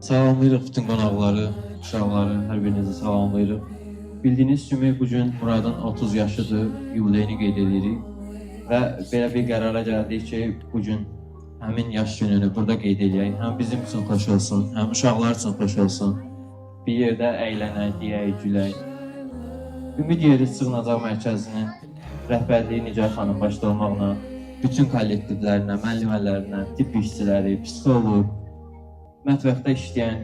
Salamlayırıq bütün qonaqları, uşaqları, hər birinizi salamlayırıq. Bildiyiniz kimi bugün Muradın 30 yaşıdır, yubileyini qeyd edirik və belə bir qərara gəldik ki, bugün həmin yaş gününü burada qeyd edək. Həm bizim üçün xoş olsun, həm uşaqlar üçün xoş olsun. Bir yerdə əylənək, deyək, gülək. Ümid Yeri Sığınacaq Mərkəzinin rəhbərliyi Nigar xanım başda olmaqla bütün kollektivlərinə, müəllimələrinə, tibb işçiləri, psixoloq, mətbəxdə işləyən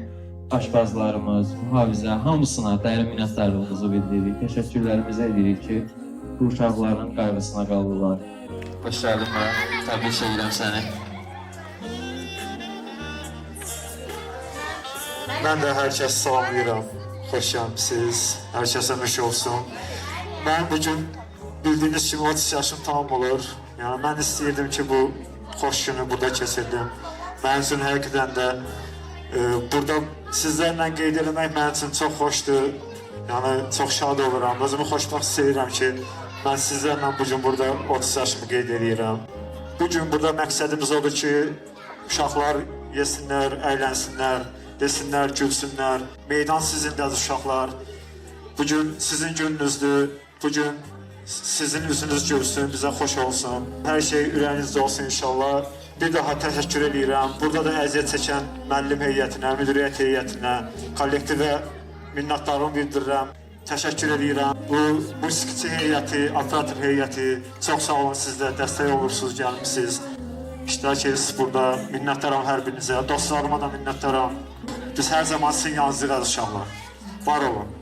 aşpazlarımız, mühafizə, hamısına dərin minnətdarlığımızı bildiririk. Təşəkkürlərimizi edirik ki, bu uşaqların qayğısına qaldılar. Xoş gəldin Murad, təbrik edirəm səni. Mən də hər kəsi salamlayıram. Xoş gəlmisiniz. Hər kəsə nuş olsun. Mən bugün bildiyiniz kimi 30 yaşım tamam olur. Yəni mən istəyirdim ki, bu xoş günü burada keçirdim. Mənim üçün həqiqətən də burada sizlərlə qeyd etmək mənim üçün çox xoşdur. Yəni çox şad oluram. Özümü xoşbəxt istəyirəm ki, mən sizlərlə bugün burada 30 yaşımı qeyd edirəm. Bugün burada məqsədimiz odur ki, uşaqlar yesinlər, əylənsinlər, desinlər, gülsünlər. Meydan sizindədir uşaqlar. Bugün sizin gününüzdür. Bugün sizin üzünüz gülsün, bizə xoş olsun. Hər şey ürəyinizdə olsun inşallah. Bir daha təşəkkür edirəm. Burada da əziyyət çəkən müəllim heyətinə, müdiriyyət heyətinə, kollektivə minnətdarlığımı bildirirəm. Təşəkkür edirəm. Bu musiqiçi heyəti, operator heyəti, çox sağ olun, siz də dəstək olursunuz, gəlmişsiniz. İştirak edirsiniz burada. Minnətdaram hər birinizə, dostlarıma da minnətdaram. Biz hər zaman sizin yanınızdayıq uşaqlar. Var olun.